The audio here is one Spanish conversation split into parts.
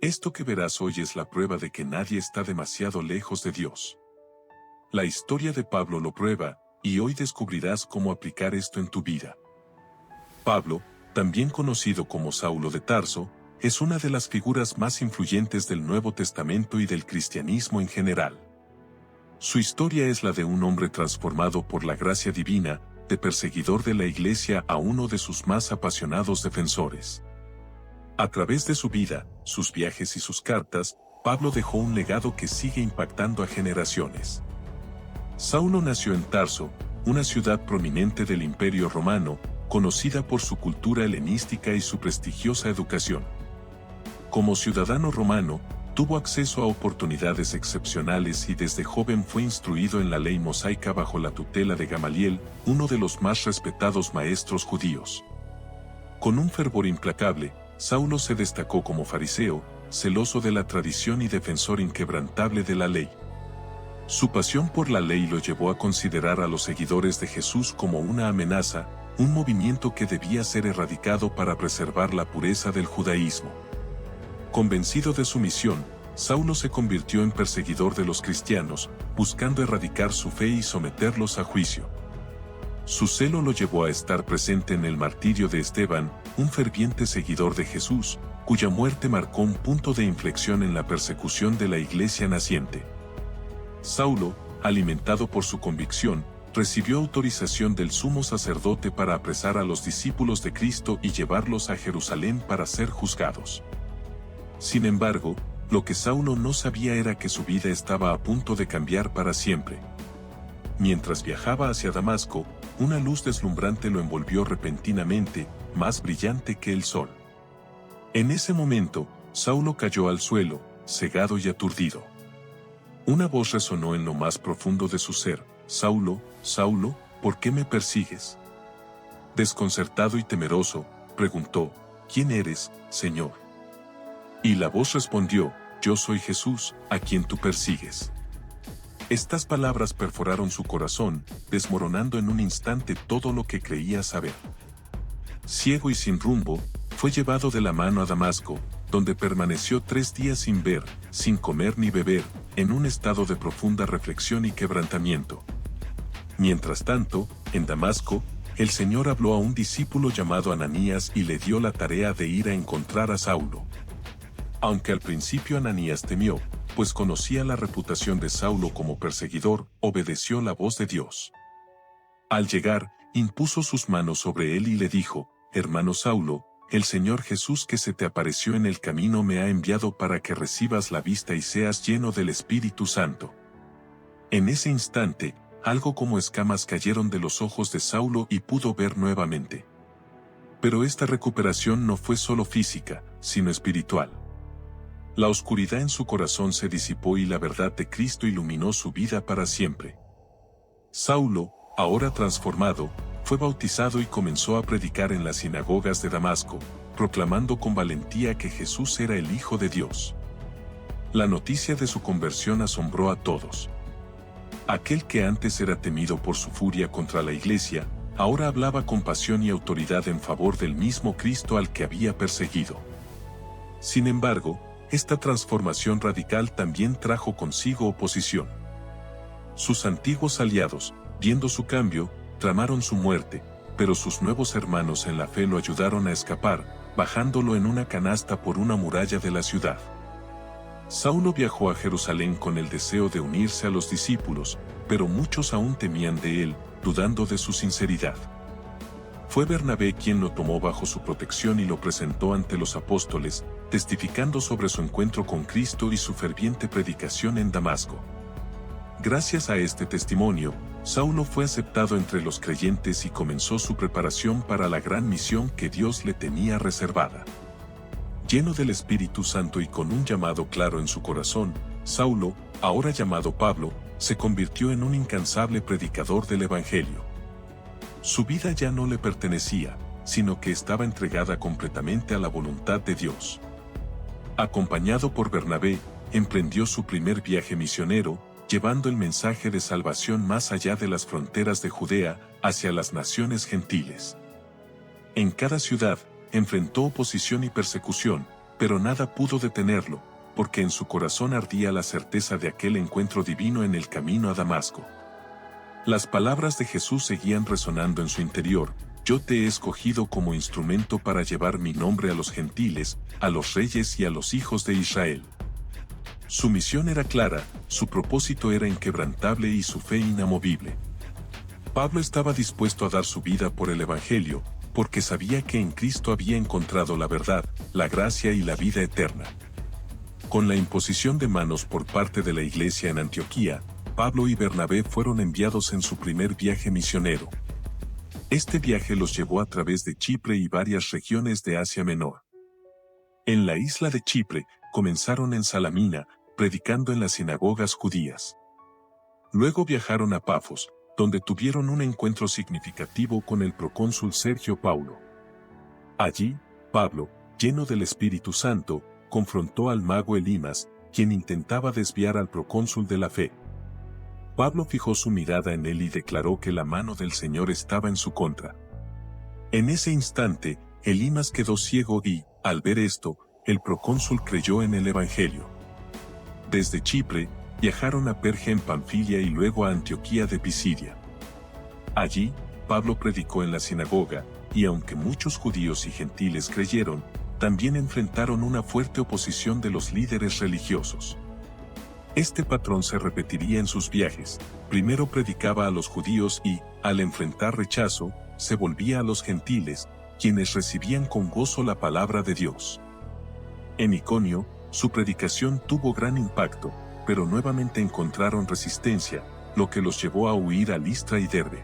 Esto que verás hoy es la prueba de que nadie está demasiado lejos de Dios. La historia de Pablo lo prueba, y hoy descubrirás cómo aplicar esto en tu vida. Pablo, también conocido como Saulo de Tarso, es una de las figuras más influyentes del Nuevo Testamento y del cristianismo en general. Su historia es la de un hombre transformado por la gracia divina, de perseguidor de la Iglesia a uno de sus más apasionados defensores. A través de su vida, sus viajes y sus cartas, Pablo dejó un legado que sigue impactando a generaciones. Saulo nació en Tarso, una ciudad prominente del Imperio Romano, conocida por su cultura helenística y su prestigiosa educación. Como ciudadano romano, tuvo acceso a oportunidades excepcionales y desde joven fue instruido en la ley mosaica bajo la tutela de Gamaliel, uno de los más respetados maestros judíos. Con un fervor implacable, Saulo se destacó como fariseo, celoso de la tradición y defensor inquebrantable de la ley. Su pasión por la ley lo llevó a considerar a los seguidores de Jesús como una amenaza, un movimiento que debía ser erradicado para preservar la pureza del judaísmo. Convencido de su misión, Saulo se convirtió en perseguidor de los cristianos, buscando erradicar su fe y someterlos a juicio. Su celo lo llevó a estar presente en el martirio de Esteban, un ferviente seguidor de Jesús, cuya muerte marcó un punto de inflexión en la persecución de la iglesia naciente. Saulo, alimentado por su convicción, recibió autorización del sumo sacerdote para apresar a los discípulos de Cristo y llevarlos a Jerusalén para ser juzgados. Sin embargo, lo que Saulo no sabía era que su vida estaba a punto de cambiar para siempre. Mientras viajaba hacia Damasco, una luz deslumbrante lo envolvió repentinamente, más brillante que el sol. En ese momento, Saulo cayó al suelo, cegado y aturdido. Una voz resonó en lo más profundo de su ser: «Saulo, Saulo, ¿por qué me persigues?». Desconcertado y temeroso, preguntó: «¿Quién eres, Señor?». Y la voz respondió: «Yo soy Jesús, a quien tú persigues». Estas palabras perforaron su corazón, desmoronando en un instante todo lo que creía saber. Ciego y sin rumbo, fue llevado de la mano a Damasco, donde permaneció 3 días sin ver, sin comer ni beber, en un estado de profunda reflexión y quebrantamiento. Mientras tanto, en Damasco, el Señor habló a un discípulo llamado Ananías y le dio la tarea de ir a encontrar a Saulo. Aunque al principio Ananías temió, pues conocía la reputación de Saulo como perseguidor, obedeció la voz de Dios. Al llegar, impuso sus manos sobre él y le dijo: «Hermano Saulo, el Señor Jesús que se te apareció en el camino me ha enviado para que recibas la vista y seas lleno del Espíritu Santo». En ese instante, algo como escamas cayeron de los ojos de Saulo y pudo ver nuevamente. Pero esta recuperación no fue solo física, sino espiritual. La oscuridad en su corazón se disipó y la verdad de Cristo iluminó su vida para siempre. Saulo, ahora transformado, fue bautizado y comenzó a predicar en las sinagogas de Damasco, proclamando con valentía que Jesús era el Hijo de Dios. La noticia de su conversión asombró a todos. Aquel que antes era temido por su furia contra la iglesia, ahora hablaba con pasión y autoridad en favor del mismo Cristo al que había perseguido. Sin embargo, esta transformación radical también trajo consigo oposición. Sus antiguos aliados, viendo su cambio, tramaron su muerte, pero sus nuevos hermanos en la fe lo ayudaron a escapar, bajándolo en una canasta por una muralla de la ciudad. Saulo viajó a Jerusalén con el deseo de unirse a los discípulos, pero muchos aún temían de él, dudando de su sinceridad. Fue Bernabé quien lo tomó bajo su protección y lo presentó ante los apóstoles, testificando sobre su encuentro con Cristo y su ferviente predicación en Damasco. Gracias a este testimonio, Saulo fue aceptado entre los creyentes y comenzó su preparación para la gran misión que Dios le tenía reservada. Lleno del Espíritu Santo y con un llamado claro en su corazón, Saulo, ahora llamado Pablo, se convirtió en un incansable predicador del Evangelio. Su vida ya no le pertenecía, sino que estaba entregada completamente a la voluntad de Dios. Acompañado por Bernabé, emprendió su primer viaje misionero, llevando el mensaje de salvación más allá de las fronteras de Judea, hacia las naciones gentiles. En cada ciudad, enfrentó oposición y persecución, pero nada pudo detenerlo, porque en su corazón ardía la certeza de aquel encuentro divino en el camino a Damasco. Las palabras de Jesús seguían resonando en su interior: yo te he escogido como instrumento para llevar mi nombre a los gentiles, a los reyes y a los hijos de Israel. Su misión era clara, su propósito era inquebrantable y su fe inamovible. Pablo estaba dispuesto a dar su vida por el Evangelio, porque sabía que en Cristo había encontrado la verdad, la gracia y la vida eterna. Con la imposición de manos por parte de la iglesia en Antioquía, Pablo y Bernabé fueron enviados en su primer viaje misionero. Este viaje los llevó a través de Chipre y varias regiones de Asia Menor. En la isla de Chipre, comenzaron en Salamina, predicando en las sinagogas judías. Luego viajaron a Pafos, donde tuvieron un encuentro significativo con el procónsul Sergio Paulo. Allí, Pablo, lleno del Espíritu Santo, confrontó al mago Elimas, quien intentaba desviar al procónsul de la fe. Pablo fijó su mirada en él y declaró que la mano del Señor estaba en su contra. En ese instante, Elimas quedó ciego y, al ver esto, el procónsul creyó en el Evangelio. Desde Chipre, viajaron a Perge en Panfilia y luego a Antioquía de Pisidia. Allí, Pablo predicó en la sinagoga, y aunque muchos judíos y gentiles creyeron, también enfrentaron una fuerte oposición de los líderes religiosos. Este patrón se repetiría en sus viajes: primero predicaba a los judíos y, al enfrentar rechazo, se volvía a los gentiles, quienes recibían con gozo la palabra de Dios. En Iconio, su predicación tuvo gran impacto, pero nuevamente encontraron resistencia, lo que los llevó a huir a Listra y Derbe.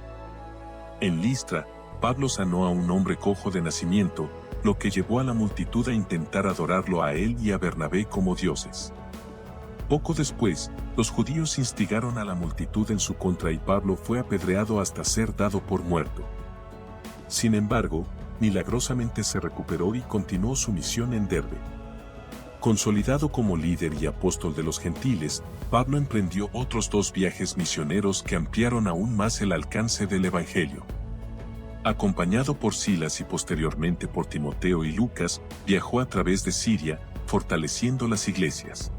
En Listra, Pablo sanó a un hombre cojo de nacimiento, lo que llevó a la multitud a intentar adorarlo a él y a Bernabé como dioses. Poco después, los judíos instigaron a la multitud en su contra y Pablo fue apedreado hasta ser dado por muerto. Sin embargo, milagrosamente se recuperó y continuó su misión en Derbe. Consolidado como líder y apóstol de los gentiles, Pablo emprendió otros 2 viajes misioneros que ampliaron aún más el alcance del Evangelio. Acompañado por Silas y posteriormente por Timoteo y Lucas, viajó a través de Siria, fortaleciendo las iglesias.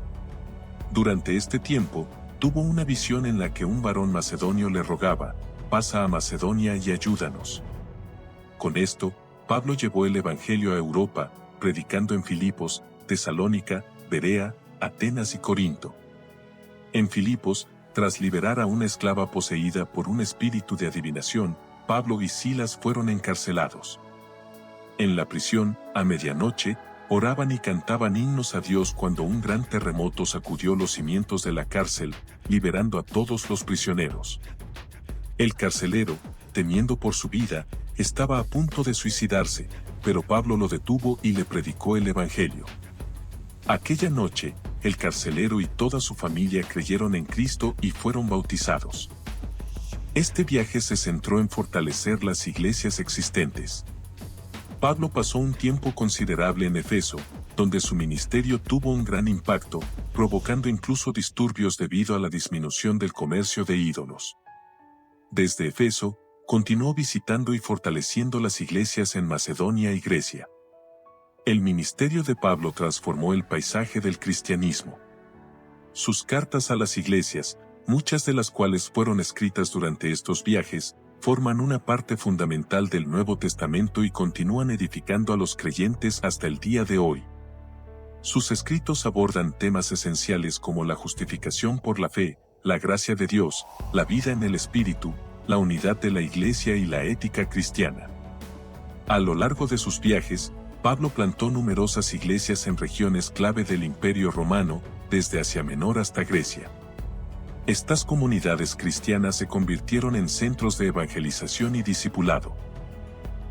Durante este tiempo, tuvo una visión en la que un varón macedonio le rogaba: pasa a Macedonia y ayúdanos. Con esto, Pablo llevó el Evangelio a Europa, predicando en Filipos, Tesalónica, Berea, Atenas y Corinto. En Filipos, tras liberar a una esclava poseída por un espíritu de adivinación, Pablo y Silas fueron encarcelados. En la prisión, a medianoche, oraban y cantaban himnos a Dios cuando un gran terremoto sacudió los cimientos de la cárcel, liberando a todos los prisioneros. El carcelero, temiendo por su vida, estaba a punto de suicidarse, pero Pablo lo detuvo y le predicó el Evangelio. Aquella noche, el carcelero y toda su familia creyeron en Cristo y fueron bautizados. Este viaje se centró en fortalecer las iglesias existentes. Pablo pasó un tiempo considerable en Efeso, donde su ministerio tuvo un gran impacto, provocando incluso disturbios debido a la disminución del comercio de ídolos. Desde Efeso, continuó visitando y fortaleciendo las iglesias en Macedonia y Grecia. El ministerio de Pablo transformó el paisaje del cristianismo. Sus cartas a las iglesias, muchas de las cuales fueron escritas durante estos viajes, forman una parte fundamental del Nuevo Testamento y continúan edificando a los creyentes hasta el día de hoy. Sus escritos abordan temas esenciales como la justificación por la fe, la gracia de Dios, la vida en el Espíritu, la unidad de la Iglesia y la ética cristiana. A lo largo de sus viajes, Pablo plantó numerosas iglesias en regiones clave del Imperio Romano, desde Asia Menor hasta Grecia. Estas comunidades cristianas se convirtieron en centros de evangelización y discipulado.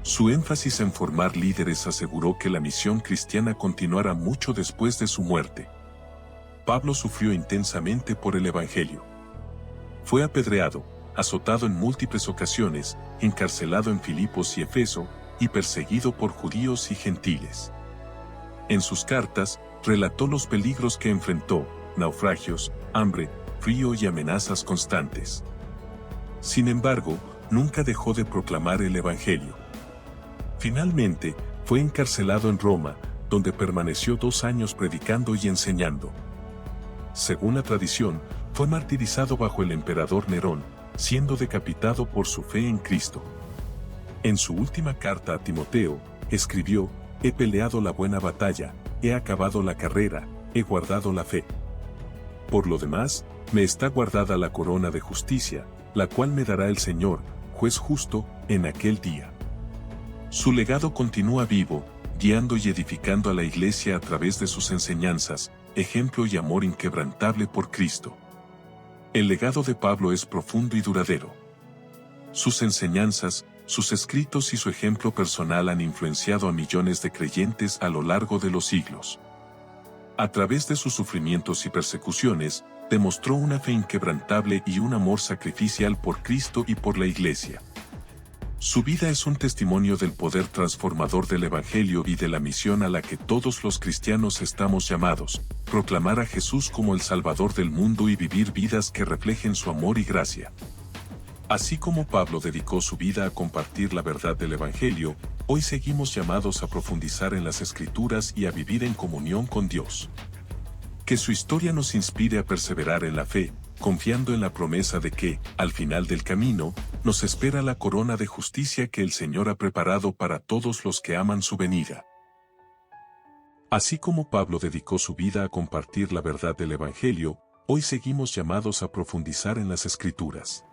Su énfasis en formar líderes aseguró que la misión cristiana continuara mucho después de su muerte. Pablo sufrió intensamente por el Evangelio. Fue apedreado, azotado en múltiples ocasiones, encarcelado en Filipos y Efeso, y perseguido por judíos y gentiles. En sus cartas, relató los peligros que enfrentó: naufragios, hambre, frío y amenazas constantes. Sin embargo, nunca dejó de proclamar el Evangelio. Finalmente, fue encarcelado en Roma, donde permaneció 2 años predicando y enseñando. Según la tradición, fue martirizado bajo el emperador Nerón, siendo decapitado por su fe en Cristo. En su última carta a Timoteo, escribió: «He peleado la buena batalla, he acabado la carrera, he guardado la fe. Por lo demás, me está guardada la corona de justicia, la cual me dará el Señor, juez justo, en aquel día». Su legado continúa vivo, guiando y edificando a la Iglesia a través de sus enseñanzas, ejemplo y amor inquebrantable por Cristo. El legado de Pablo es profundo y duradero. Sus enseñanzas, sus escritos y su ejemplo personal han influenciado a millones de creyentes a lo largo de los siglos. A través de sus sufrimientos y persecuciones, demostró una fe inquebrantable y un amor sacrificial por Cristo y por la Iglesia. Su vida es un testimonio del poder transformador del Evangelio y de la misión a la que todos los cristianos estamos llamados: proclamar a Jesús como el Salvador del mundo y vivir vidas que reflejen su amor y gracia. Así como Pablo dedicó su vida a compartir la verdad del Evangelio, hoy seguimos llamados a profundizar en las Escrituras y a vivir en comunión con Dios. Que su historia nos inspire a perseverar en la fe, confiando en la promesa de que, al final del camino, nos espera la corona de justicia que el Señor ha preparado para todos los que aman su venida. Así como Pablo dedicó su vida a compartir la verdad del Evangelio, hoy seguimos llamados a profundizar en las Escrituras.